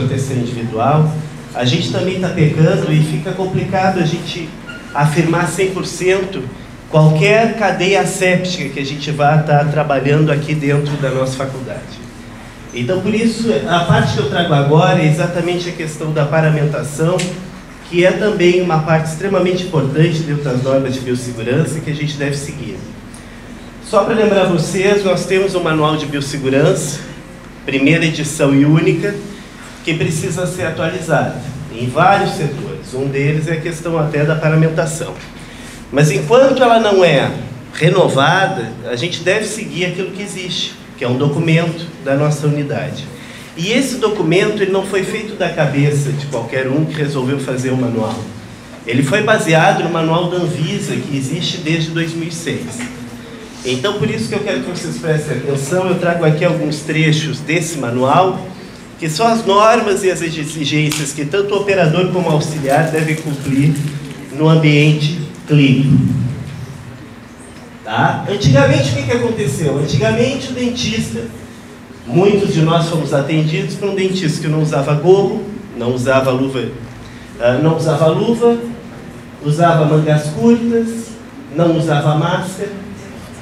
proteção individual, a gente também está pecando e fica complicado a gente afirmar 100% qualquer cadeia asséptica que a gente vá estar trabalhando aqui dentro da nossa faculdade. Então, por isso, a parte que eu trago agora é exatamente a questão da paramentação, que é também uma parte extremamente importante dentro das normas de biossegurança que a gente deve seguir. Só para lembrar vocês, nós temos um manual de biossegurança, primeira edição e única, que precisa ser atualizado em vários setores. Um deles é a questão até da paramentação. Mas enquanto ela não é renovada, a gente deve seguir aquilo que existe, que é um documento da nossa unidade. E esse documento ele não foi feito da cabeça de qualquer um que resolveu fazer o manual. Ele foi baseado no manual da Anvisa, que existe desde 2006. Então, por isso que eu quero que vocês prestem atenção, eu trago aqui alguns trechos desse manual, que são as normas e as exigências que tanto o operador como o auxiliar devem cumprir no ambiente clínico. Tá? Antigamente, o que aconteceu? Antigamente, o dentista, muitos de nós fomos atendidos por um dentista que não usava gorro, não usava luva, usava mangas curtas, não usava máscara.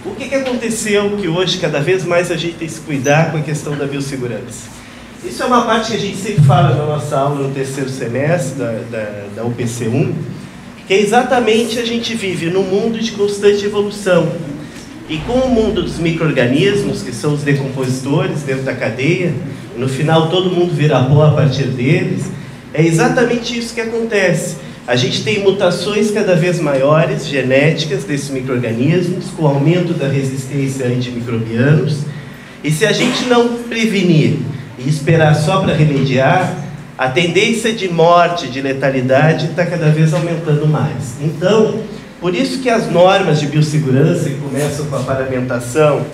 O que aconteceu que hoje, cada vez mais, a gente tem que se cuidar com a questão da biossegurança? Isso é uma parte que a gente sempre fala na nossa aula no terceiro semestre da UPC1, que é exatamente a gente vive num mundo de constante evolução. E com o mundo dos micro-organismos, que são os decompositores dentro da cadeia, no final todo mundo vira pó a partir deles, é exatamente isso que acontece. A gente tem mutações cada vez maiores, genéticas, desses micro-organismos, com o aumento da resistência a antimicrobianos. E se a gente não prevenir e esperar só para remediar, a tendência de morte, de letalidade, está cada vez aumentando mais. Então, por isso que as normas de biossegurança, que começam com a paramentação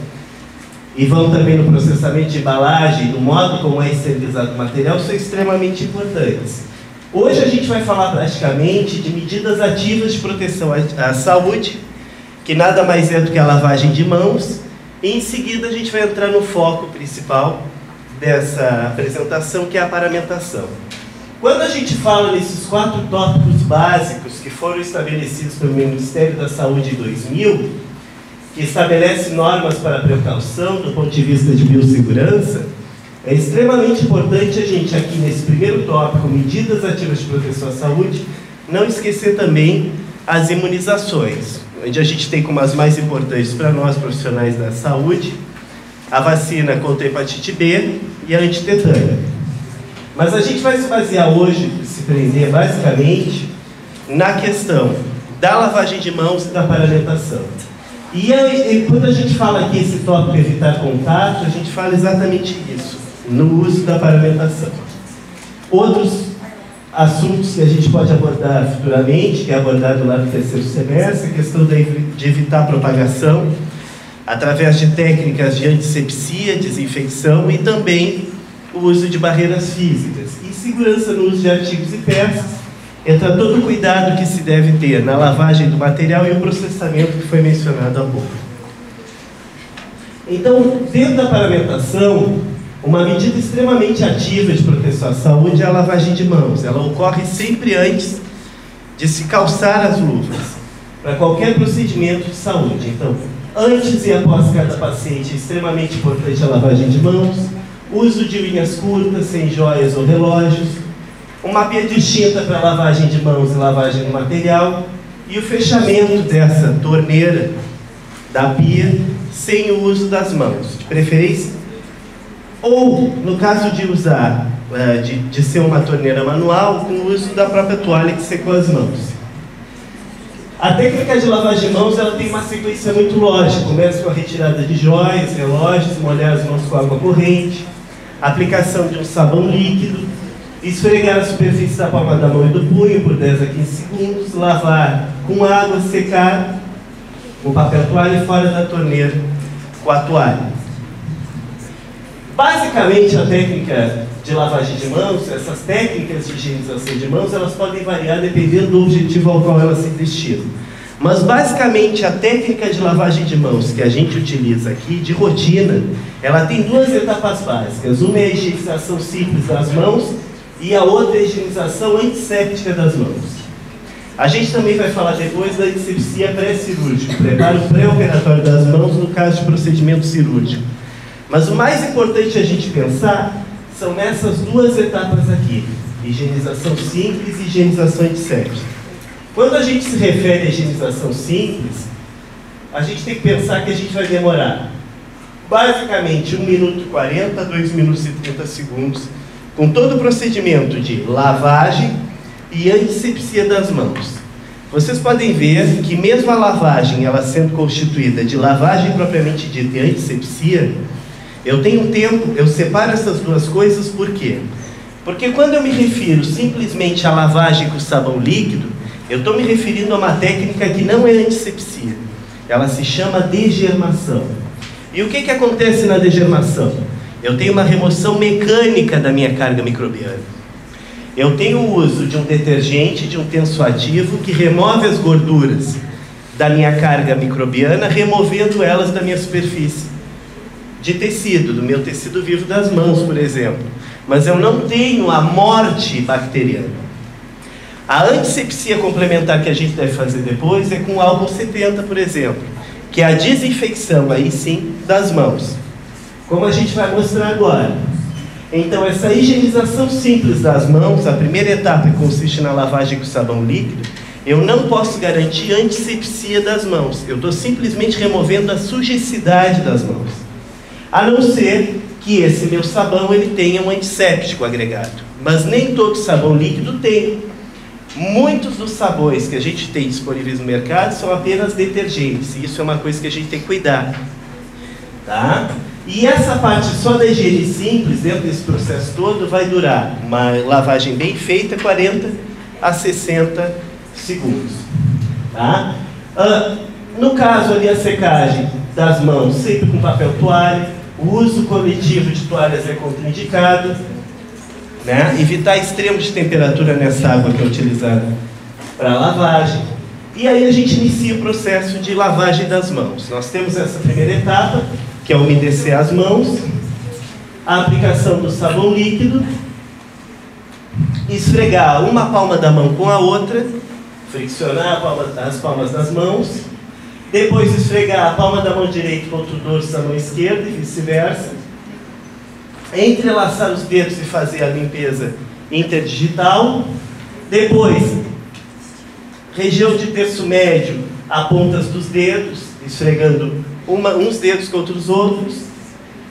e vão também no processamento de embalagem, no modo como é esterilizado o material, são extremamente importantes. Hoje a gente vai falar praticamente de medidas ativas de proteção à saúde, que nada mais é do que a lavagem de mãos, e em seguida a gente vai entrar no foco principal dessa apresentação, que é a paramentação. Quando a gente fala nesses 4 tópicos básicos que foram estabelecidos pelo Ministério da Saúde em 2000, que estabelece normas para precaução do ponto de vista de biossegurança, é extremamente importante a gente aqui nesse primeiro tópico, medidas ativas de proteção à saúde, não esquecer também as imunizações, onde a gente tem como as mais importantes para nós profissionais da saúde, a vacina contra a hepatite B e a antitetânica. Mas a gente vai se basear hoje, se prender basicamente, na questão da lavagem de mãos e da paramentação. E quando a gente fala aqui esse tópico evitar contato, a gente fala exatamente isso, no uso da paramentação. Outros assuntos que a gente pode abordar futuramente, que é abordado lá no terceiro semestre, a questão de evitar a propagação, através de técnicas de antisepsia, desinfecção e também o uso de barreiras físicas. E segurança no uso de artigos e peças, entra todo o cuidado que se deve ter na lavagem do material e o processamento que foi mencionado há pouco. Então, dentro da paramentação, uma medida extremamente ativa de proteção à saúde é a lavagem de mãos. Ela ocorre sempre antes de se calçar as luvas, para qualquer procedimento de saúde. Então, antes e após cada paciente, é extremamente importante a lavagem de mãos, uso de unhas curtas, sem joias ou relógios, uma pia distinta para lavagem de mãos e lavagem do material, e o fechamento dessa torneira da pia sem o uso das mãos, de preferência, ou, no caso de usar, de ser uma torneira manual, com o uso da própria toalha que secou as mãos. A técnica de lavagem de mãos ela tem uma sequência muito lógica. Começa com a retirada de joias, relógios, molhar as mãos com água corrente, aplicação de um sabão líquido, esfregar a superfície da palma da mão e do punho por 10 a 15 segundos, lavar com água, secar o papel toalha e fora da torneira com a toalha. Basicamente, a técnica de lavagem de mãos, essas técnicas de higienização de mãos, elas podem variar dependendo do objetivo ao qual elas se destinam. Mas, basicamente, a técnica de lavagem de mãos que a gente utiliza aqui, de rotina, ela tem 2 etapas básicas. Uma é a higienização simples das mãos e a outra é a higienização antisséptica das mãos. A gente também vai falar depois da antisepsia pré-cirúrgica, preparo pré-operatório das mãos no caso de procedimento cirúrgico. Mas o mais importante a gente pensar são nessas duas etapas aqui, higienização simples e higienização antisséptica. Quando a gente se refere à higienização simples, a gente tem que pensar que a gente vai demorar basicamente 1 minuto e 40 a 2 minutos e 30 segundos, com todo o procedimento de lavagem e antisepsia das mãos. Vocês podem ver que mesmo a lavagem, ela sendo constituída de lavagem propriamente dita e antisepsia, eu tenho um tempo, eu separo essas duas coisas, por quê? Porque quando eu me refiro simplesmente à lavagem com sabão líquido, eu estou me referindo a uma técnica que não é antisepsia. Ela se chama degermação. E o que acontece na degermação? Eu tenho uma remoção mecânica da minha carga microbiana. Eu tenho o uso de um detergente, de um tensoativo, que remove as gorduras da minha carga microbiana, removendo elas da minha superfície de tecido, do meu tecido vivo das mãos, por exemplo. Mas eu não tenho a morte bacteriana. A antissepsia complementar que a gente deve fazer depois é com o álcool 70, por exemplo, que é a desinfecção, aí sim, das mãos. Como a gente vai mostrar agora. Então, essa higienização simples das mãos, a primeira etapa que consiste na lavagem com sabão líquido, eu não posso garantir antissepsia das mãos. Eu estou simplesmente removendo a sujeicidade das mãos. A não ser que esse meu sabão ele tenha um antisséptico agregado. Mas nem todo sabão líquido tem. Muitos dos sabões que a gente tem disponíveis no mercado são apenas detergentes. E isso é uma coisa que a gente tem que cuidar. Tá? E essa parte só da higiene simples, dentro desse processo todo, vai durar uma lavagem bem feita, 40 a 60 segundos. Tá? No caso ali, a secagem das mãos, sempre com papel toalha. O uso coletivo de toalhas é contraindicado. Né? Evitar extremos de temperatura nessa água que é utilizada para lavagem. E aí a gente inicia o processo de lavagem das mãos. Nós temos essa primeira etapa, que é umedecer as mãos, a aplicação do sabão líquido, esfregar uma palma da mão com a outra, friccionar as palmas das mãos, depois esfregar a palma da mão direita contra o dorso da mão esquerda e vice-versa, entrelaçar os dedos e fazer a limpeza interdigital, depois, região de terço médio, a pontas dos dedos, esfregando uns dedos contra os outros,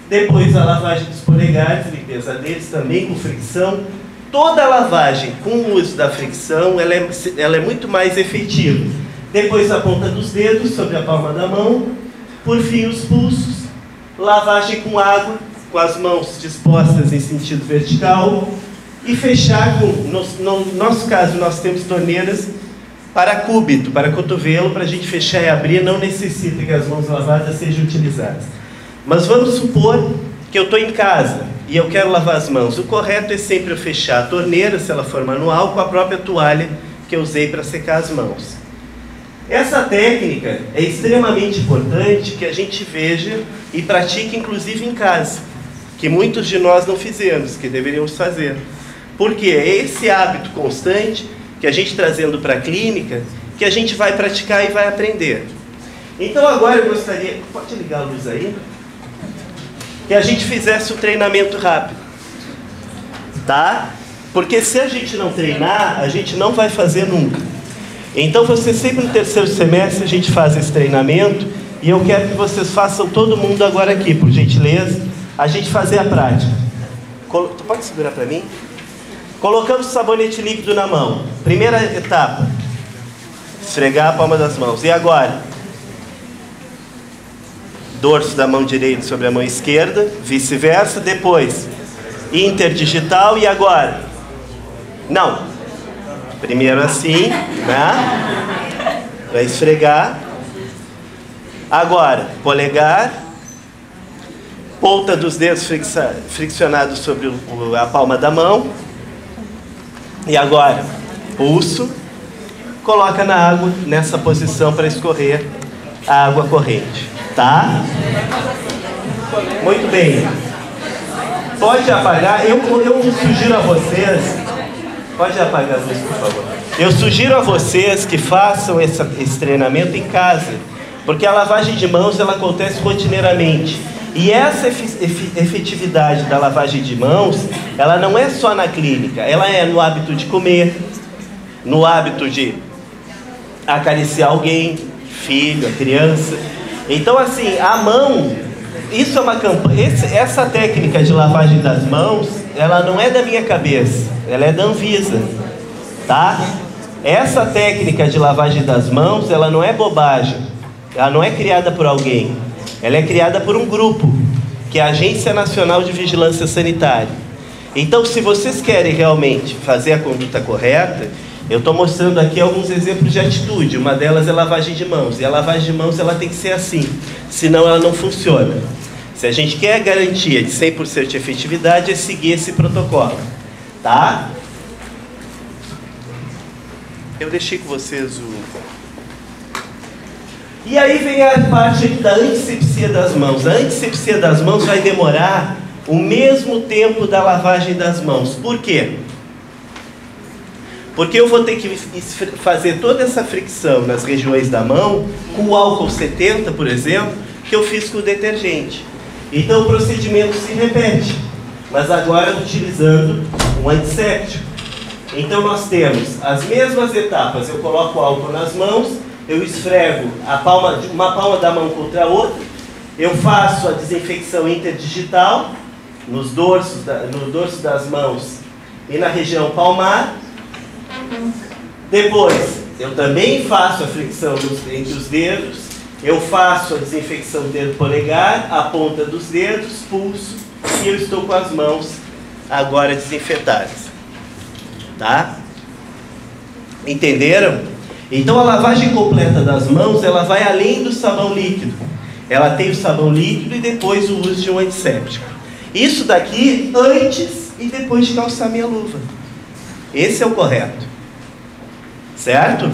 depois a lavagem dos polegares, limpeza deles também com fricção. Toda a lavagem com o uso da fricção, ela é muito mais efetiva. Depois a ponta dos dedos sobre a palma da mão, por fim os pulsos, lavagem com água, com as mãos dispostas em sentido vertical, e fechar com, no nosso caso, nós temos torneiras para cúbito, para cotovelo, para a gente fechar e abrir, não necessita que as mãos lavadas sejam utilizadas. Mas vamos supor que eu estou em casa e eu quero lavar as mãos. O correto é sempre eu fechar a torneira, se ela for manual, com a própria toalha que eu usei para secar as mãos. Essa técnica é extremamente importante que a gente veja e pratique inclusive em casa, que muitos de nós não fizemos, que deveríamos fazer. Porque é esse hábito constante que a gente trazendo para a clínica, que a gente vai praticar e vai aprender. Então agora eu gostaria, pode ligar a luz aí, que a gente fizesse um treinamento rápido, tá? Porque se a gente não treinar, a gente não vai fazer nunca. Então você sempre no terceiro semestre a gente faz esse treinamento, e eu quero que vocês façam todo mundo agora aqui, por gentileza, a gente fazer a prática. Tu pode segurar para mim? Colocamos o sabonete líquido na mão. Primeira etapa, esfregar a palma das mãos. E agora? Dorso da mão direita sobre a mão esquerda, vice-versa. Depois, interdigital. E agora? Não. Primeiro assim, né? Vai esfregar. Agora, polegar. Ponta dos dedos friccionados sobre a palma da mão. E agora, pulso, coloca na água, nessa posição para escorrer a água corrente, tá? Muito bem. Pode apagar, eu sugiro a vocês, pode apagar a luz, por favor. Eu sugiro a vocês que façam esse treinamento em casa, porque a lavagem de mãos ela acontece rotineiramente. E essa efetividade da lavagem de mãos, ela não é só na clínica, ela é no hábito de comer, no hábito de acariciar alguém, filho, a criança. Então, assim, a mão, isso é uma campanha, essa técnica de lavagem das mãos, ela não é da minha cabeça, ela é da Anvisa, tá? Essa técnica de lavagem das mãos, ela não é bobagem, ela não é criada por alguém. Ela é criada por um grupo, que é a Agência Nacional de Vigilância Sanitária. Então, se vocês querem realmente fazer a conduta correta, eu estou mostrando aqui alguns exemplos de atitude. Uma delas é lavagem de mãos. E a lavagem de mãos ela tem que ser assim, senão ela não funciona. Se a gente quer a garantia de 100% de efetividade, é seguir esse protocolo. Tá? Eu deixei com vocês o... E aí vem a parte da antisepsia das mãos. A antisepsia das mãos vai demorar o mesmo tempo da lavagem das mãos. Por quê? Porque eu vou ter que fazer toda essa fricção nas regiões da mão com o álcool 70, por exemplo, que eu fiz com o detergente. Então o procedimento se repete, mas agora utilizando um antisséptico. Então nós temos as mesmas etapas. Eu coloco o álcool nas mãos, eu esfrego uma palma da mão contra a outra, eu faço a desinfecção interdigital no dorso das mãos e na região palmar. Depois, eu também faço a fricção entre os dedos, eu faço a desinfecção do dedo polegar, a ponta dos dedos, pulso, e eu estou com as mãos agora desinfetadas. Tá? Entenderam? Então a lavagem completa das mãos, ela vai além do sabão líquido. Ela tem o sabão líquido e depois o uso de um antisséptico. Isso daqui antes e depois de calçar minha luva. Esse é o correto. Certo?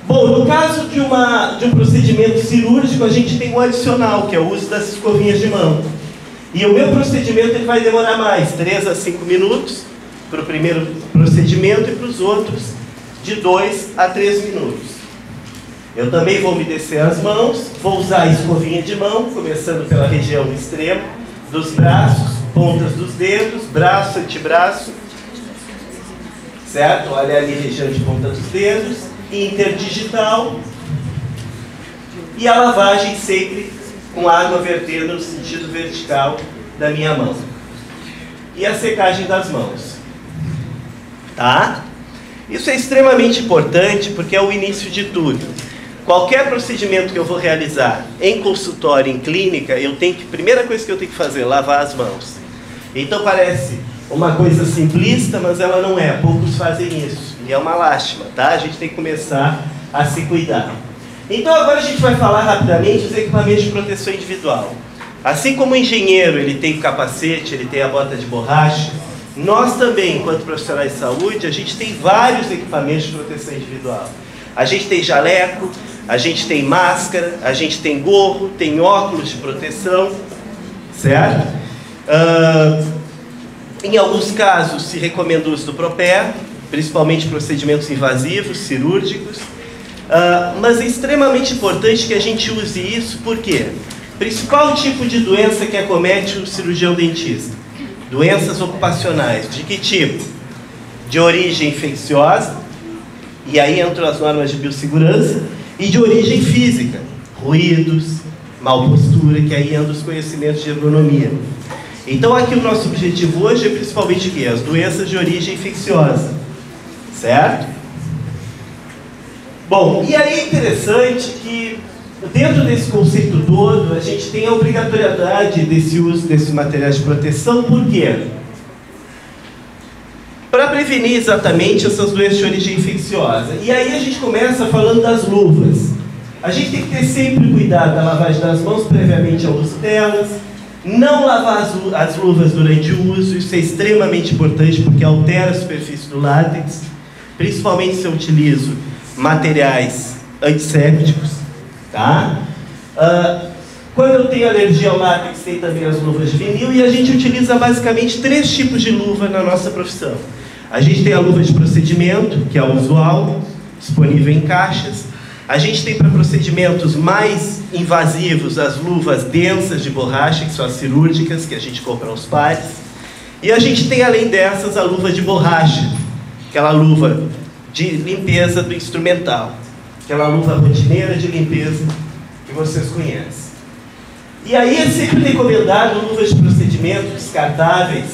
Bom, no caso de um procedimento cirúrgico, a gente tem um adicional, que é o uso das escovinhas de mão. E o meu procedimento ele vai demorar mais, 3 a 5 minutos para o primeiro procedimento e para os outros de 2 a 3 minutos. Eu também vou umedecer as mãos, vou usar a escovinha de mão, começando pela região extrema dos braços, pontas dos dedos, braço, antebraço, certo? Olha ali a região de ponta dos dedos, interdigital, e a lavagem sempre com água vertendo no sentido vertical da minha mão. E a secagem das mãos. Tá? Isso é extremamente importante porque é o início de tudo. Qualquer procedimento que eu vou realizar em consultório, em clínica, primeira coisa que eu tenho que fazer é lavar as mãos. Então parece uma coisa simplista, mas ela não é. Poucos fazem isso. E é uma lástima, tá? A gente tem que começar a se cuidar. Então agora a gente vai falar rapidamente dos equipamentos de proteção individual. Assim como o engenheiro ele tem o capacete, ele tem a bota de borracha, nós também, enquanto profissionais de saúde, a gente tem vários equipamentos de proteção individual. A gente tem jaleco, a gente tem máscara, a gente tem gorro, tem óculos de proteção, certo? Em alguns casos se recomenda o uso do Propé, principalmente procedimentos invasivos, cirúrgicos, mas é extremamente importante que a gente use isso, por quê? Principal tipo de doença que acomete o cirurgião dentista. Doenças ocupacionais. De que tipo? De origem infecciosa, e aí entram as normas de biossegurança, e de origem física. Ruídos, mal postura, que aí entram os conhecimentos de ergonomia. Então aqui o nosso objetivo hoje é principalmente o quê? As doenças de origem infecciosa. Certo? Bom, e aí é interessante que dentro desse conceito todo, a gente tem a obrigatoriedade desse uso desses materiais de proteção. Por quê? Para prevenir exatamente essas doenças de origem infecciosa. E aí a gente começa falando das luvas. A gente tem que ter sempre cuidado da lavagem das mãos previamente ao uso delas. Não lavar as luvas durante o uso. Isso é extremamente importante porque altera a superfície do látex. Principalmente se eu utilizo materiais antissépticos. Tá? Quando eu tenho alergia ao látex, tem também as luvas de vinil, e a gente utiliza basicamente 3 tipos de luva na nossa profissão. A gente tem a luva de procedimento, que é o usual, disponível em caixas. A gente tem para procedimentos mais invasivos as luvas densas de borracha, que são as cirúrgicas, que a gente compra aos pares. E a gente tem, além dessas, a luva de borracha, aquela luva de limpeza do instrumental, aquela luva rotineira de limpeza que vocês conhecem. E aí é sempre recomendado luvas de procedimento descartáveis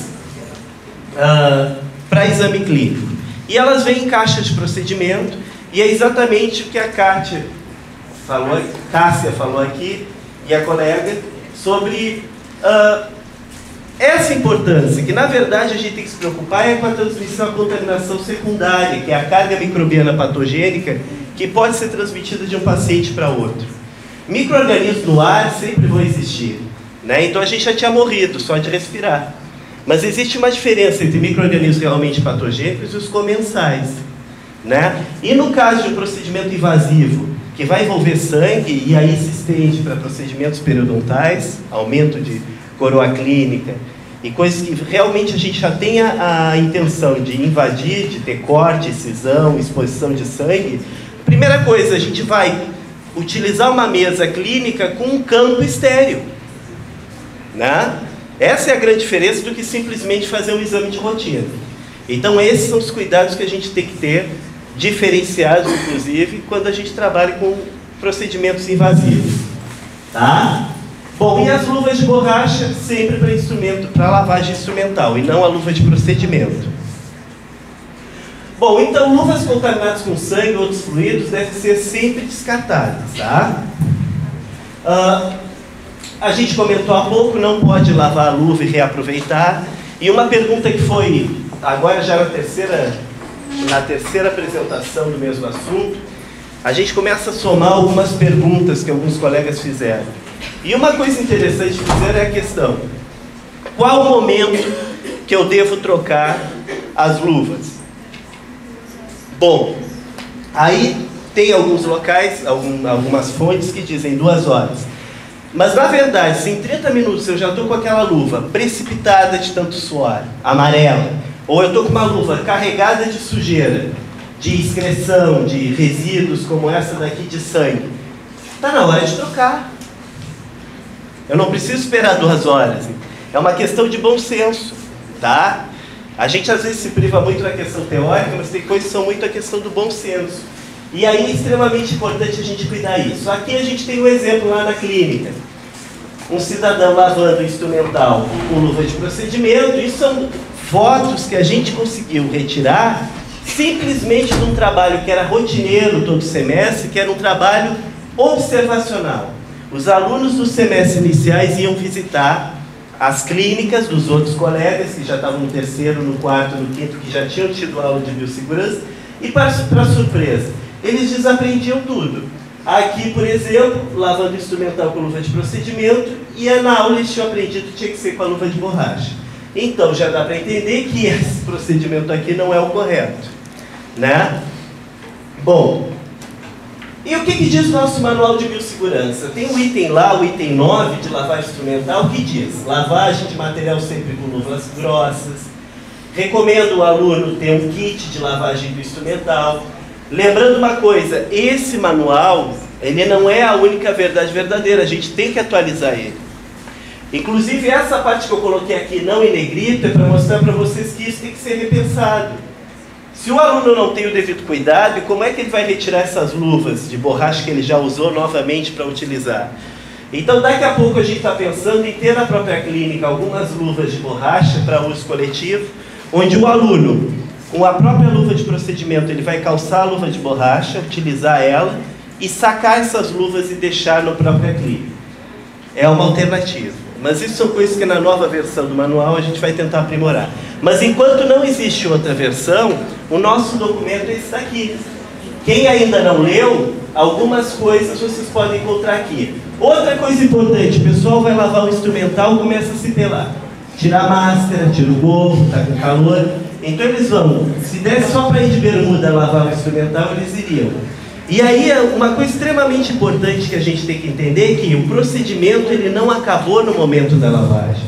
para exame clínico. E elas vêm em caixa de procedimento, e é exatamente o que a Cássia falou aqui, e a colega, sobre essa importância, que na verdade a gente tem que se preocupar é com a transmissão, a contaminação secundária, que é a carga microbiana patogênica, que pode ser transmitida de um paciente para outro. Micro-organismos no ar sempre vão existir, né? Então a gente já tinha morrido só de respirar. Mas existe uma diferença entre micro-organismos realmente patogênicos e os comensais, né? E no caso de um procedimento invasivo, que vai envolver sangue, e aí se estende para procedimentos periodontais, aumento de coroa clínica, e coisas que realmente a gente já tem a intenção de invadir, de ter corte, incisão, exposição de sangue. Primeira coisa, a gente vai utilizar uma mesa clínica com um campo estéril, né? Essa é a grande diferença do que simplesmente fazer um exame de rotina. Então esses são os cuidados que a gente tem que ter, diferenciados inclusive, quando a gente trabalha com procedimentos invasivos. Tá? Bom, e as luvas de borracha sempre para instrumento, para lavagem instrumental, e não a luva de procedimento. Bom, então luvas contaminadas com sangue ou outros fluidos devem ser sempre descartadas, tá? A gente comentou há pouco, não pode lavar a luva e reaproveitar. E uma pergunta que foi, agora já na terceira apresentação do mesmo assunto, a gente começa a somar algumas perguntas que alguns colegas fizeram. E uma coisa interessante de dizer é a questão: qual o momento que eu devo trocar as luvas? Bom, aí tem alguns locais, algumas fontes que dizem 2 horas. Mas na verdade, se em 30 minutos eu já estou com aquela luva precipitada de tanto suor, amarela, ou eu estou com uma luva carregada de sujeira, de excreção, de resíduos como essa daqui de sangue, está na hora de trocar. Eu não preciso esperar 2 horas. É uma questão de bom senso, tá? A gente às vezes se priva muito na questão teórica, mas tem coisas que são muito a questão do bom senso. E aí é extremamente importante a gente cuidar disso. Aqui a gente tem um exemplo lá na clínica. Um cidadão lavando o instrumental com luva de procedimento. E são fotos que a gente conseguiu retirar simplesmente de um trabalho que era rotineiro todo semestre, que era um trabalho observacional. Os alunos dos semestres iniciais iam visitar as clínicas dos outros colegas, que já estavam no 3º, no 4º, no 5º, que já tinham tido aula de biossegurança, e para surpresa, eles desaprendiam tudo. Aqui, por exemplo, lavando instrumental com luva de procedimento, e na aula eles tinham aprendido que tinha que ser com a luva de borracha. Então já dá para entender que esse procedimento aqui não é o correto, né? Bom, e o que diz o nosso manual de biossegurança? Tem um item lá, o item 9 de lavagem instrumental, que diz: lavagem de material sempre com luvas grossas. Recomendo o aluno ter um kit de lavagem do instrumental. Lembrando uma coisa, esse manual, ele não é a única verdade verdadeira, a gente tem que atualizar ele. Inclusive essa parte que eu coloquei aqui, não em negrito, é para mostrar para vocês que isso tem que ser repensado. Se o aluno não tem o devido cuidado, como é que ele vai retirar essas luvas de borracha que ele já usou novamente para utilizar? Então daqui a pouco a gente está pensando em ter na própria clínica algumas luvas de borracha para uso coletivo, onde o aluno, com a própria luva de procedimento, ele vai calçar a luva de borracha, utilizar ela e sacar essas luvas e deixar na própria clínica. É uma alternativa. Mas isso são coisas que na nova versão do manual a gente vai tentar aprimorar. Mas enquanto não existe outra versão, o nosso documento é esse daqui. Quem ainda não leu, algumas coisas vocês podem encontrar aqui. Outra coisa importante, o pessoal vai lavar o instrumental e começa a se pelar. Tira a máscara, tira o gorro, está com calor. Então eles vão, se desse só para ir de bermuda lavar o instrumental, eles iriam. E aí, uma coisa extremamente importante que a gente tem que entender é que o procedimento ele não acabou no momento da lavagem.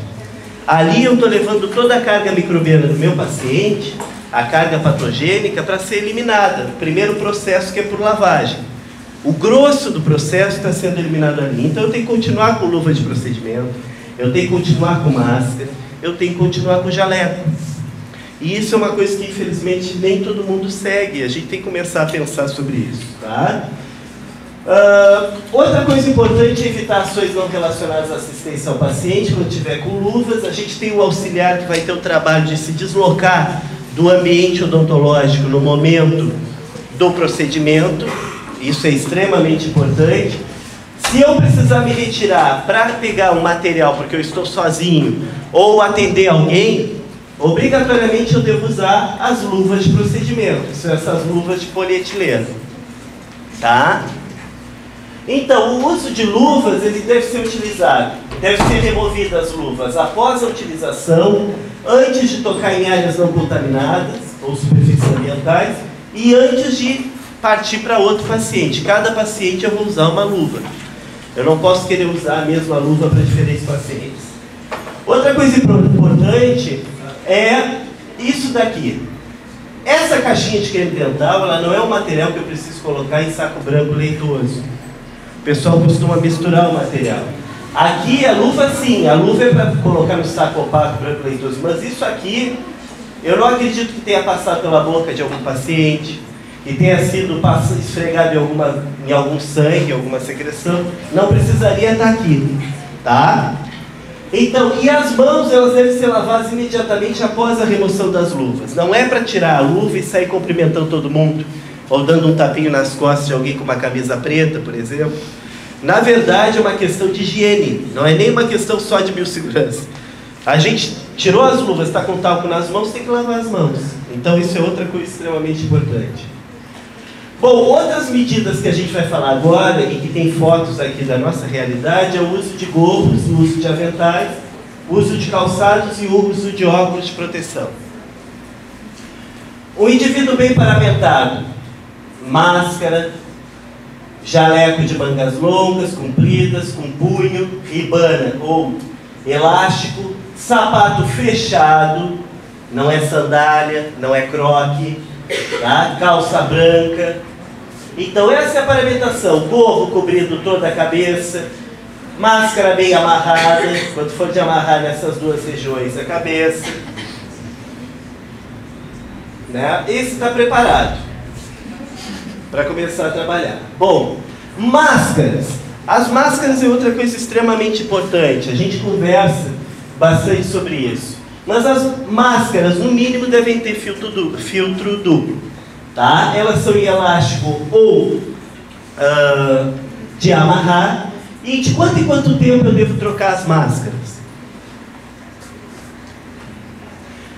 Ali eu estou levando toda a carga microbiana do meu paciente, a carga patogênica, para ser eliminada. O primeiro processo que é por lavagem. O grosso do processo está sendo eliminado ali. Então eu tenho que continuar com luva de procedimento, eu tenho que continuar com máscara, eu tenho que continuar com jaleco. E isso é uma coisa que infelizmente nem todo mundo segue. A gente tem que começar a pensar sobre isso, tá? Outra coisa importante é evitar ações não relacionadas à assistência ao paciente quando estiver com luvas. A gente tem o auxiliar que vai ter o trabalho de se deslocar do ambiente odontológico no momento do procedimento. Isso é extremamente importante. Se eu precisar me retirar para pegar um material porque eu estou sozinho ou atender alguém, obrigatoriamente eu devo usar as luvas de procedimento, que são essas luvas de polietileno, tá? Então, o uso de luvas, ele deve ser utilizado, deve ser removido as luvas após a utilização, antes de tocar em áreas não contaminadas ou superfícies ambientais e antes de partir para outro paciente. Cada paciente eu vou usar uma luva. Eu não posso querer usar a mesma luva para diferentes pacientes. Outra coisa importante é isso daqui. Essa caixinha de creme dental, ela não é um material que eu preciso colocar em saco branco leitoso. O pessoal costuma misturar o material. Aqui a luva sim, a luva é para colocar no saco opaco branco leitoso, mas isso aqui, eu não acredito que tenha passado pela boca de algum paciente, que tenha sido esfregado em algum sangue, alguma secreção, não precisaria estar aqui, tá? Então, e as mãos, elas devem ser lavadas imediatamente após a remoção das luvas. Não é para tirar a luva e sair cumprimentando todo mundo, ou dando um tapinho nas costas de alguém com uma camisa preta, por exemplo. Na verdade, é uma questão de higiene, não é nem uma questão só de biossegurança. A gente tirou as luvas, está com talco nas mãos, tem que lavar as mãos. Então, isso é outra coisa extremamente importante. Bom, outras medidas que a gente vai falar agora, e que tem fotos aqui da nossa realidade, é o uso de gorros, o uso de aventais, o uso de calçados e o uso de óculos de proteção. O indivíduo bem paramentado, máscara, jaleco de mangas longas, compridas, com punho, ribana ou elástico, sapato fechado, não é sandália, não é croque, tá? Calça branca. Então essa é a paramentação, gorro cobrindo toda a cabeça, máscara bem amarrada, quando for de amarrar nessas duas regiões a cabeça, né? Esse está preparado para começar a trabalhar. Bom, máscaras. As máscaras é outra coisa extremamente importante, a gente conversa bastante sobre isso. Mas as máscaras, no mínimo, devem ter filtro duplo, tá? Elas são em elástico ou de amarrar. E de quanto em quanto tempo eu devo trocar as máscaras?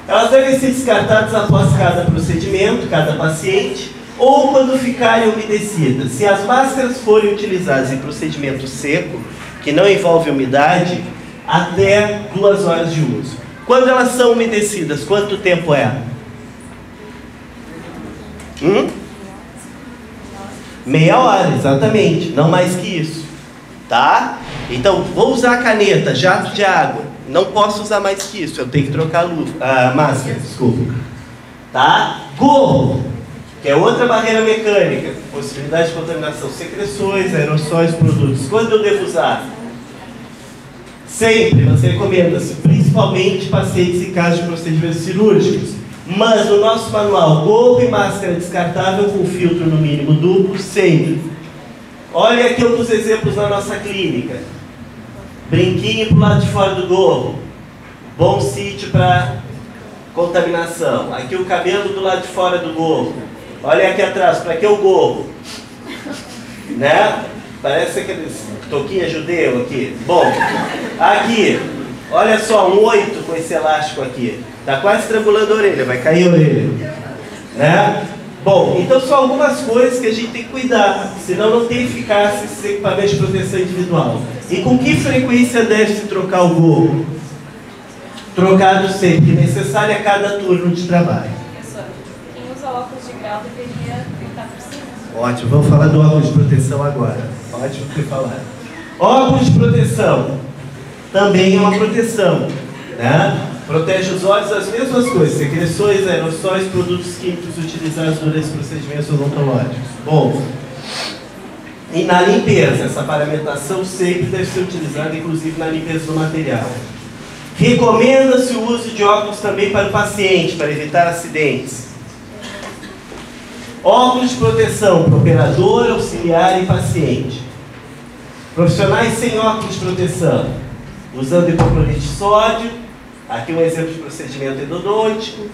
Elas devem ser descartadas após cada procedimento, cada paciente, ou quando ficarem umedecidas. Se as máscaras forem utilizadas em procedimento seco, que não envolve umidade, até 2 horas de uso. Quando elas são umedecidas, quanto tempo é? Meia hora, exatamente, não mais que isso, tá? Então, vou usar a caneta, jato de água, não posso usar mais que isso, eu tenho que trocar a máscara, desculpa. Tá? Gorro, que é outra barreira mecânica, possibilidade de contaminação, secreções, aerossóis, produtos. Quando eu devo usar? Sempre, mas recomenda-se, principalmente pacientes em casos de procedimentos cirúrgicos. Mas no nosso manual, gorro e máscara descartável com filtro no mínimo duplo, sempre. Olha aqui alguns exemplos na nossa clínica. Brinquinho para o lado de fora do gorro. Bom sítio para contaminação. Aqui o cabelo do lado de fora do gorro. Olha aqui atrás, para que o gorro? Né? Parece aqueles toquinha judeu aqui. Bom, aqui, olha só, um 8 com esse elástico aqui. Tá quase estrangulando a orelha, vai cair a orelha. Né? Bom, então são algumas coisas que a gente tem que cuidar, senão não tem eficácia esses equipamentos de proteção individual. E com que frequência deve-se trocar o gorro? Trocado sempre, necessário a cada turno de trabalho. Professor, quem usa óculos de grau deveria tentar por cima? Ótimo, vamos falar do óculos de proteção agora. Ótimo ter falado. Óculos de proteção também é uma proteção, né? Protege os olhos das mesmas coisas, secreções, aerossóis, produtos químicos utilizados durante procedimentos odontológicos. Bom, e na limpeza, essa paramentação sempre deve ser utilizada, inclusive na limpeza do material. Recomenda-se o uso de óculos também para o paciente, para evitar acidentes. Óculos de proteção para operador, auxiliar e paciente. Profissionais sem óculos de proteção, usando hipoclorito de sódio. Aqui um exemplo de procedimento endodôntico.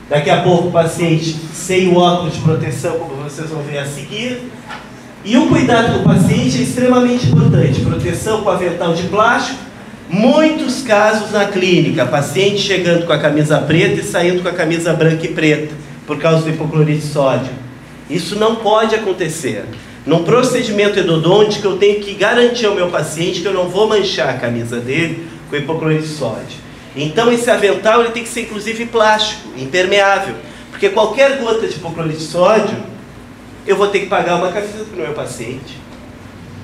Daqui a pouco o paciente sem o óculos de proteção, como vocês vão ver a seguir. E o cuidado com o paciente é extremamente importante. Proteção com avental de plástico. Muitos casos na clínica, paciente chegando com a camisa preta e saindo com a camisa branca e preta, por causa do hipoclorito de sódio. Isso não pode acontecer. Num procedimento endodôntico, eu tenho que garantir ao meu paciente que eu não vou manchar a camisa dele com hipoclorito de sódio. Então esse avental ele tem que ser inclusive plástico, impermeável, porque qualquer gota de hipoclorito de sódio, eu vou ter que pagar uma camisa para o meu paciente.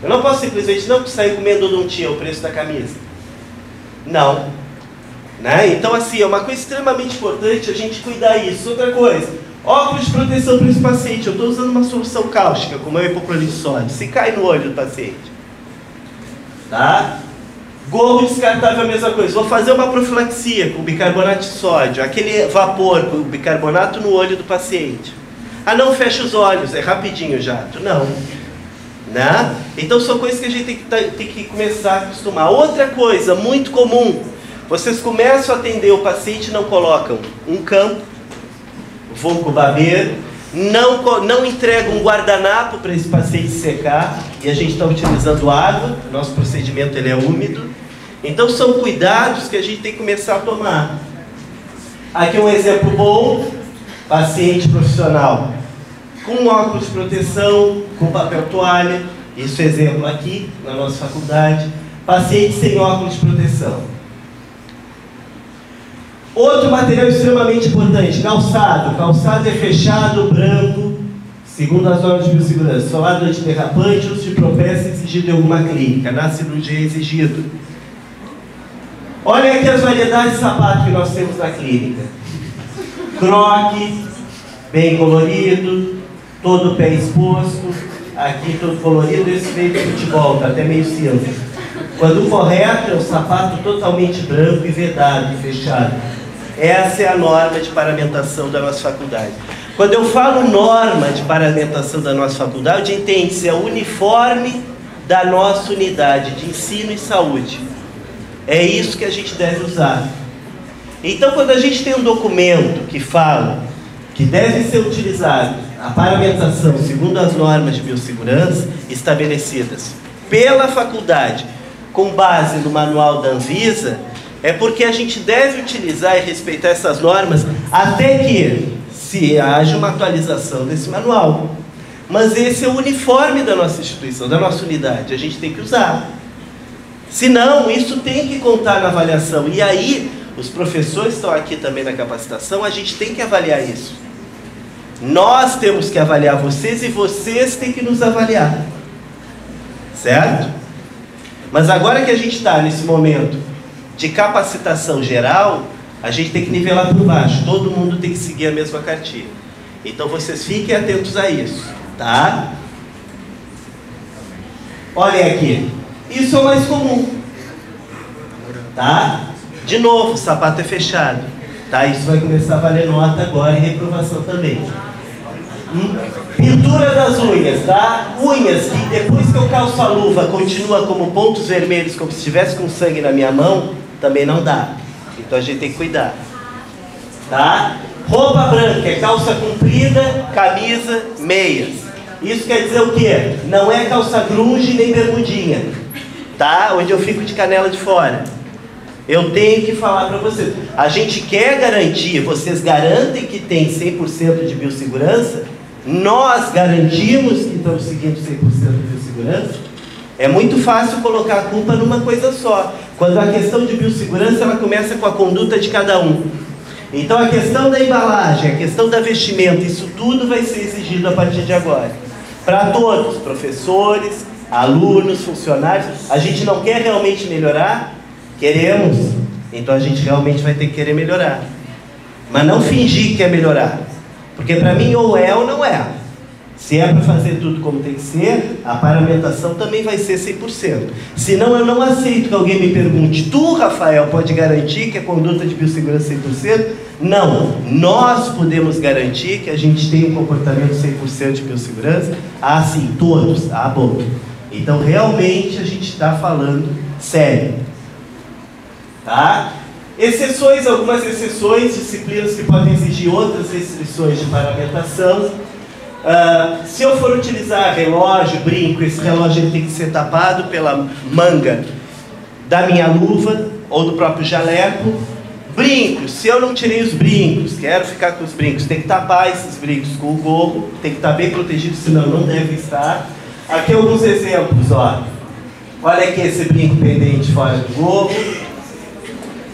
Eu não posso simplesmente não sair comendo endodontia, o preço da camisa. Não. Né? Então assim, é uma coisa extremamente importante a gente cuidar disso. Outra coisa, óculos de proteção para esse paciente. Eu estou usando uma solução cáustica, como é o hipoclorito de sódio. Se cai no olho do paciente. Tá? Gorro descartável é a mesma coisa. Vou fazer uma profilaxia com bicarbonato de sódio. Aquele vapor com bicarbonato no olho do paciente. Ah, não fecha os olhos, é rapidinho o jato. Não. Né? Então são coisas que a gente tem que começar a acostumar. Outra coisa muito comum. Vocês começam a atender o paciente e não colocam um campo, vão com o barbeiro, não entregam um guardanapo para esse paciente secar, e a gente está utilizando água, nosso procedimento ele é úmido. Então são cuidados que a gente tem que começar a tomar. Aqui um exemplo bom, paciente profissional com óculos de proteção, com papel toalha, isso é exemplo aqui na nossa faculdade, paciente sem óculos de proteção. Outro material extremamente importante, calçado. Calçado é fechado, branco, segundo as normas de biossegurança. Solado antiderrapante, uso de propécia exigido em alguma clínica. Na cirurgia é exigido. Olha aqui as variedades de sapato que nós temos na clínica. Croque, bem colorido, todo o pé exposto. Aqui todo colorido, esse veio de futebol, tá até meio cinza. Quando o correto é o sapato totalmente branco e vedado e fechado. Essa é a norma de paramentação da nossa faculdade. Quando eu falo norma de paramentação da nossa faculdade, entende-se, é o uniforme da nossa unidade de ensino e saúde. É isso que a gente deve usar. Então, quando a gente tem um documento que fala que deve ser utilizado a paramentação segundo as normas de biossegurança estabelecidas pela faculdade, com base no manual da Anvisa, é porque a gente deve utilizar e respeitar essas normas até que se haja uma atualização desse manual. Mas esse é o uniforme da nossa instituição, da nossa unidade, a gente tem que usar. Senão, isso tem que contar na avaliação. E aí, os professores estão aqui também na capacitação, a gente tem que avaliar isso. Nós temos que avaliar vocês e vocês têm que nos avaliar. Certo? Mas agora que a gente está nesse momento de capacitação geral, a gente tem que nivelar por baixo. Todo mundo tem que seguir a mesma cartilha. Então vocês fiquem atentos a isso, tá? Olhem aqui. Isso é o mais comum. Tá? De novo, o sapato é fechado. Tá? Isso vai começar a valer nota agora e reprovação também. Pintura das unhas, tá? Unhas que depois que eu calço a luva continua como pontos vermelhos, como se estivesse com sangue na minha mão, também não dá. Então a gente tem que cuidar. Tá? Roupa branca é calça comprida, camisa, meias. Isso quer dizer o quê? Não é calça grunge nem bermudinha. Tá? Onde eu fico de canela de fora. Eu tenho que falar para vocês. A gente quer garantir, vocês garantem que tem 100% de biossegurança? Nós garantimos que estamos seguindo 100% de biossegurança? É muito fácil colocar a culpa numa coisa só. Quando a questão de biossegurança, ela começa com a conduta de cada um. Então a questão da embalagem, a questão da vestimenta, isso tudo vai ser exigido a partir de agora. Para todos, professores, alunos, funcionários. A gente não quer realmente melhorar? Queremos. Então a gente realmente vai ter que querer melhorar. Mas não fingir que quer melhorar. Porque para mim ou é ou não é. Se é para fazer tudo como tem que ser, a paramentação também vai ser 100%. Senão eu não aceito que alguém me pergunte: tu, Rafael, pode garantir que a conduta de biossegurança é 100%? Não, nós podemos garantir que a gente tem um comportamento 100% de biossegurança. Ah, sim, todos. Ah, bom. Então realmente a gente está falando sério. Tá? Exceções, algumas exceções, disciplinas que podem exigir outras restrições de paramentação. Se eu for utilizar relógio, brinco, esse relógio ele tem que ser tapado pela manga da minha luva ou do próprio jaleco. Brincos, se eu não tirei os brincos, quero ficar com os brincos, tem que tapar esses brincos com o gorro, tem que estar bem protegido, senão não deve estar. Aqui alguns exemplos, ó. Olha aqui esse brinco pendente fora do gorro.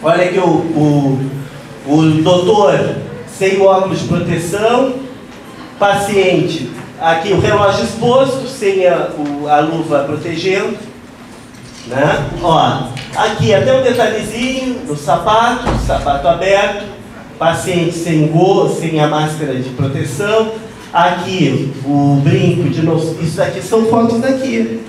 Olha aqui o doutor sem o óculos de proteção. Paciente, aqui o relógio exposto, sem a luva protegendo, né? Ó, aqui até um detalhezinho no sapato aberto, paciente sem a máscara de proteção, aqui o brinco de novo, isso daqui são fotos daqui.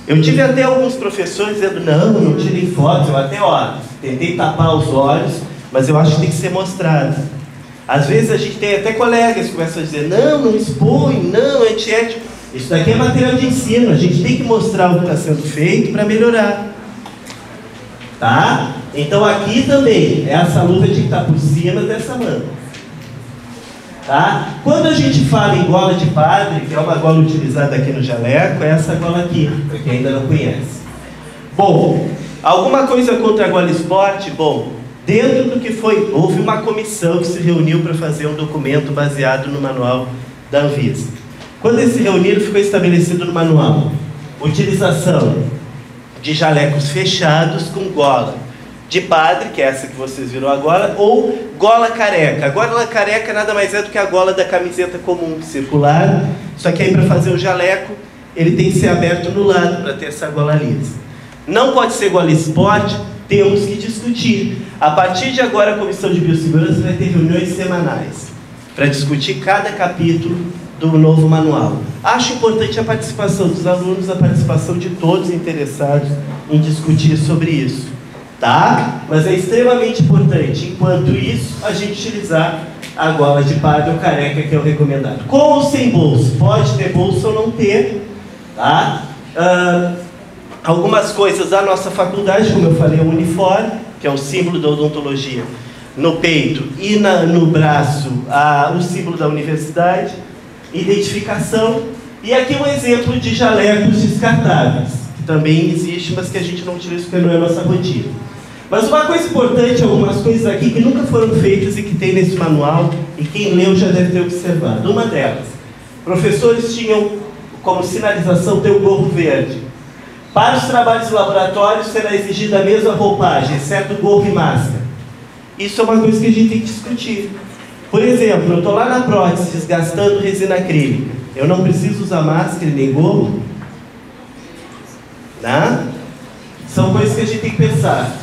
Eu tive até alguns professores dizendo: não tirei fotos, eu até, ó, tentei tapar os olhos, mas eu acho que tem que ser mostrado. Às vezes a gente tem até colegas que começam a dizer: não expõe, não, é antiético. Isso daqui é material de ensino, a gente tem que mostrar o que está sendo feito para melhorar. Tá? Então aqui também, essa luva tem que estar por cima dessa manga. Tá? Quando a gente fala em gola de padre, que é uma gola utilizada aqui no jaleco, é essa gola aqui, para quem ainda não conhece. Bom, alguma coisa contra a gola esporte? Bom, dentro do que foi, houve uma comissão que se reuniu para fazer um documento baseado no manual da Anvisa. Quando eles se reuniram, ficou estabelecido no manual utilização de jalecos fechados com gola de padre, que é essa que vocês viram agora, ou gola careca. A gola careca nada mais é do que a gola da camiseta comum, circular, só que aí para fazer o jaleco, ele tem que ser aberto no lado para ter essa gola lisa. Não pode ser gola esporte, temos que discutir. A partir de agora, a Comissão de Biossegurança vai ter reuniões semanais para discutir cada capítulo do novo manual. Acho importante a participação dos alunos, a participação de todos interessados em discutir sobre isso. Tá? Mas é extremamente importante, enquanto isso, a gente utilizar a gola de padre ou careca, que é o recomendado. Com ou sem bolso? Pode ter bolso ou não ter. Tá? Algumas coisas da nossa faculdade, como eu falei, o uniforme, que é o símbolo da odontologia, no peito e no braço, o símbolo da universidade, identificação, e aqui um exemplo de jalecos descartáveis, que também existe, mas que a gente não utiliza porque não é nossa rotina. Mas uma coisa importante, algumas coisas aqui que nunca foram feitas e que tem nesse manual, e quem leu já deve ter observado. Uma delas, professores tinham como sinalização ter o gorro verde. Para os trabalhos de laboratório será exigida a mesma roupagem, exceto gorro e máscara. Isso é uma coisa que a gente tem que discutir. Por exemplo, eu estou lá na prótese desgastando resina acrílica. Eu não preciso usar máscara nem gorro? Né? São coisas que a gente tem que pensar.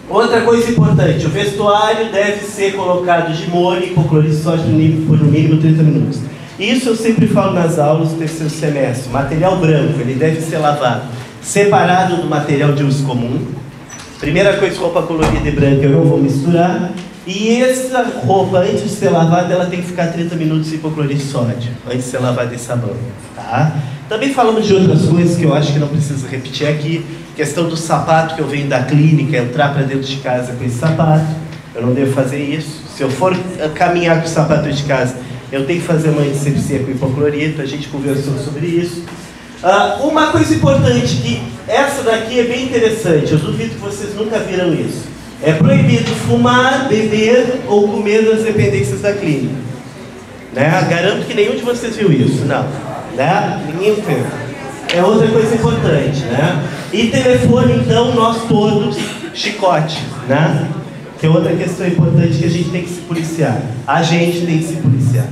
Outra coisa importante, o vestuário deve ser colocado de molho e hipoclorito de sódio por no mínimo 30 minutos. Isso eu sempre falo nas aulas do terceiro semestre. Material branco, ele deve ser lavado separado do material de uso comum. Primeira coisa, roupa colorida e branca eu não vou misturar. E essa roupa, antes de ser lavada, ela tem que ficar 30 minutos em hipoclorito de sódio, antes de ser lavada em sabão. Tá? Também falamos de outras coisas que eu acho que não preciso repetir aqui. Questão do sapato, que eu venho da clínica, entrar para dentro de casa com esse sapato. Eu não devo fazer isso. Se eu for caminhar com o sapato de casa, eu tenho que fazer uma antisepsia com hipoclorito. A gente conversou sobre isso. Uma coisa importante, que essa daqui é bem interessante. Eu duvido que vocês nunca viram isso. É proibido fumar, beber ou comer nas dependências da clínica. Né? Garanto que nenhum de vocês viu isso. Não. Né? Ninguém viu. É outra coisa importante, né? E telefone, então, nós todos, chicote, né? Que é outra questão importante que a gente tem que se policiar. A gente tem que se policiar,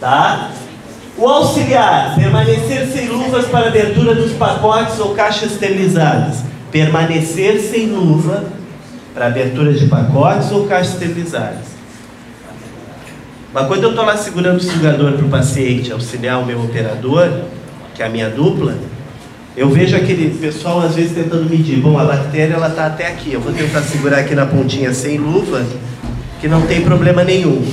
tá? O auxiliar, permanecer sem luvas para abertura dos pacotes ou caixas esterilizadas. Permanecer sem luva para abertura de pacotes ou caixas esterilizadas. Mas quando eu estou lá segurando o sugador para o paciente, auxiliar o meu operador, que é a minha dupla, eu vejo aquele pessoal às vezes tentando medir. Bom, a bactéria ela está até aqui, eu vou tentar segurar aqui na pontinha sem luva, que não tem problema nenhum.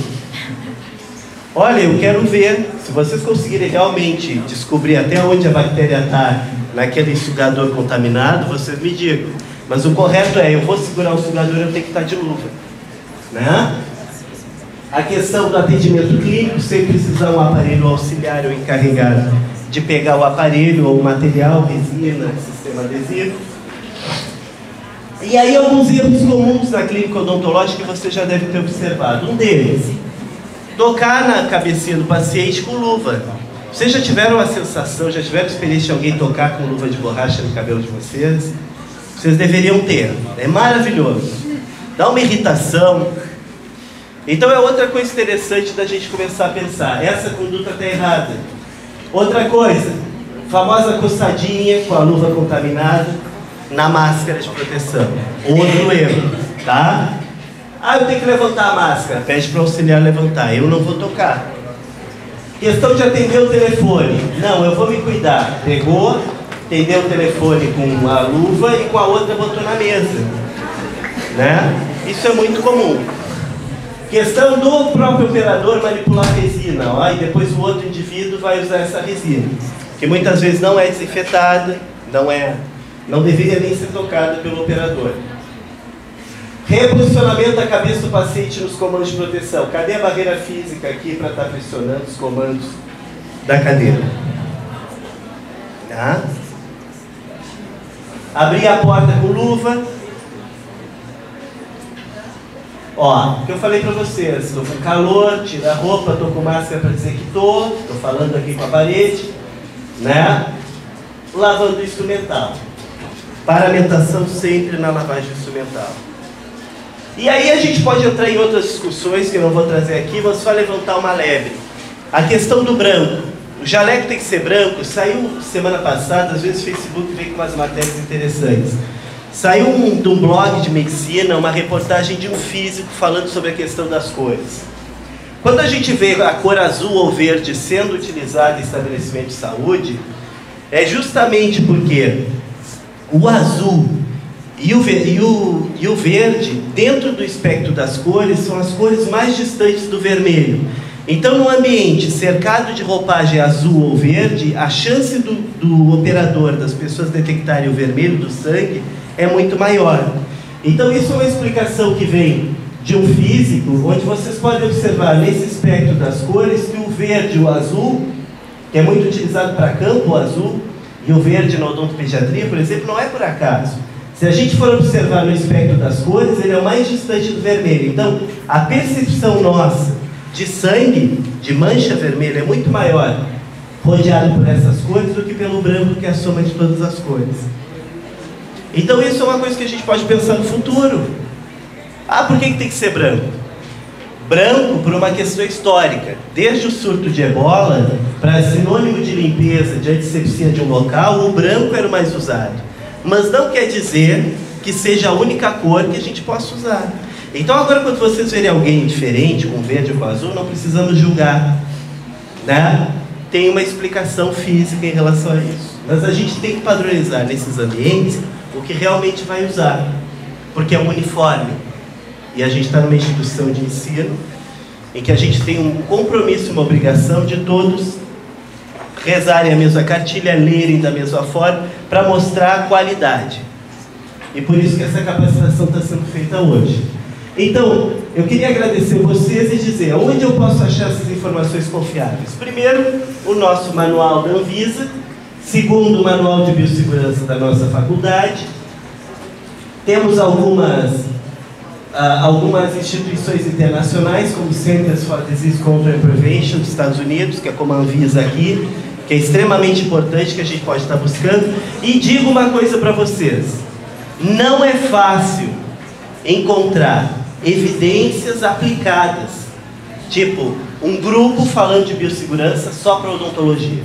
Olha, eu quero ver, se vocês conseguirem realmente descobrir até onde a bactéria está naquele sugador contaminado, vocês me digam. Mas o correto é, eu vou segurar o sugador, eu tenho que estar de luva, né? A questão do atendimento clínico, sem precisar um aparelho auxiliar ou encarregado de pegar o aparelho ou o material, resina, sistema adesivo. E aí alguns erros comuns na clínica odontológica que você já deve ter observado. Um deles, tocar na cabecinha do paciente com luva. Vocês já tiveram a sensação, já tiveram a experiência de alguém tocar com luva de borracha no cabelo de vocês? Vocês deveriam ter. É maravilhoso. Dá uma irritação. Então é outra coisa interessante da gente começar a pensar. Essa conduta está errada. Outra coisa, famosa coçadinha com a luva contaminada na máscara de proteção. Outro erro, tá? Ah, eu tenho que levantar a máscara. Pede para o auxiliar levantar. Eu não vou tocar. Questão de atender o telefone. Não, eu vou me cuidar. Pegou, atendeu o telefone com a luva e com a outra botou na mesa, né? Isso é muito comum. Questão do próprio operador manipular a resina, ó, e depois o outro indivíduo vai usar essa resina, que muitas vezes não é desinfetada, não deveria nem ser tocada pelo operador. Reposicionamento da cabeça do paciente nos comandos de proteção. Cadê a barreira física aqui para estar pressionando os comandos da cadeira? Tá? Abrir a porta com luva. Ó, o que eu falei para vocês, estou com calor, tira a roupa, estou com máscara para dizer que estou falando aqui com a parede, né? Lavando o instrumental. Paramentação sempre na lavagem instrumental. E aí a gente pode entrar em outras discussões que eu não vou trazer aqui, vou só levantar uma lebre. A questão do branco. O jaleco tem que ser branco. Saiu semana passada, às vezes o Facebook vem com umas matérias interessantes. Saiu de um blog de medicina, uma reportagem de um físico falando sobre a questão das cores. Quando a gente vê a cor azul ou verde sendo utilizada em estabelecimento de saúde, é justamente porque o azul e o verde, dentro do espectro das cores, são as cores mais distantes do vermelho. Então, no ambiente cercado de roupagem azul ou verde, a chance do operador, das pessoas detectarem o vermelho do sangue, é muito maior. Então isso é uma explicação que vem de um físico, onde vocês podem observar nesse espectro das cores que o verde e o azul, que é muito utilizado para campo azul, e o verde na odontopediatria, por exemplo, não é por acaso. Se a gente for observar no espectro das cores, ele é o mais distante do vermelho. Então, a percepção nossa de sangue, de mancha vermelha, é muito maior rodeado por essas cores do que pelo branco, que é a soma de todas as cores. Então isso é uma coisa que a gente pode pensar no futuro. Ah, por que tem que ser branco? Branco por uma questão histórica. Desde o surto de ebola, para sinônimo de limpeza, de antisepsia de um local, o branco era o mais usado. Mas não quer dizer que seja a única cor que a gente possa usar. Então agora quando vocês verem alguém diferente, com verde ou com azul, não precisamos julgar, né? Tem uma explicação física em relação a isso. Mas a gente tem que padronizar nesses ambientes o que realmente vai usar, porque é um uniforme. E a gente está numa instituição de ensino em que a gente tem um compromisso, uma obrigação de todos rezarem a mesma cartilha, lerem da mesma forma, para mostrar a qualidade. E por isso que essa capacitação está sendo feita hoje. Então, eu queria agradecer vocês e dizer onde eu posso achar essas informações confiáveis. Primeiro, o nosso manual da Anvisa. Segundo, o manual de biossegurança da nossa faculdade. Temos algumas instituições internacionais, como o Centers for Disease Control and Prevention dos Estados Unidos, que é como a Anvisa aqui, que é extremamente importante, que a gente pode estar buscando. E digo uma coisa para vocês: não é fácil encontrar evidências aplicadas, tipo um grupo falando de biossegurança só para odontologia.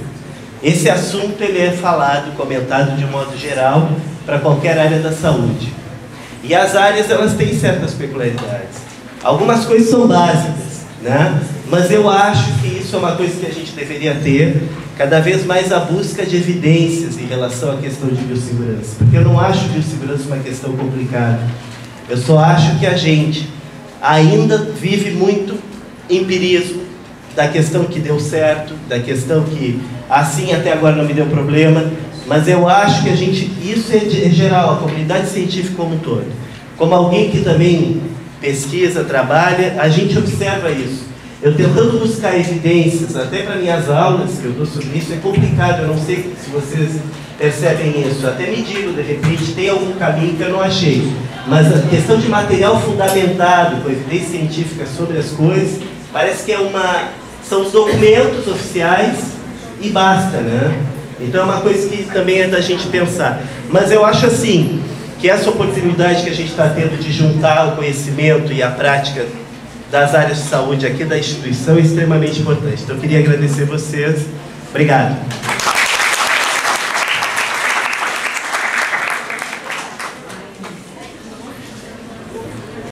Esse assunto ele é falado, comentado de modo geral para qualquer área da saúde. E as áreas elas têm certas peculiaridades. Algumas coisas são básicas, né? Mas eu acho que isso é uma coisa que a gente deveria ter cada vez mais a busca de evidências em relação à questão de biossegurança. Porque eu não acho biossegurança uma questão complicada. Eu só acho que a gente ainda vive muito empirismo da questão que deu certo, da questão que assim até agora não me deu problema, mas eu acho que a gente, isso é geral, a comunidade científica como um todo. Como alguém que também pesquisa, trabalha, a gente observa isso. Eu tentando buscar evidências, até para minhas aulas que eu dou sobre isso, é complicado, eu não sei se vocês percebem isso. Até me digo, de repente, tem algum caminho que eu não achei. Mas a questão de material fundamentado, com evidência científica sobre as coisas, parece que são os documentos oficiais e basta, né? Então é uma coisa que também é da gente pensar. Mas eu acho assim, que essa oportunidade que a gente está tendo de juntar o conhecimento e a prática das áreas de saúde aqui da instituição é extremamente importante. Então eu queria agradecer vocês. Obrigado.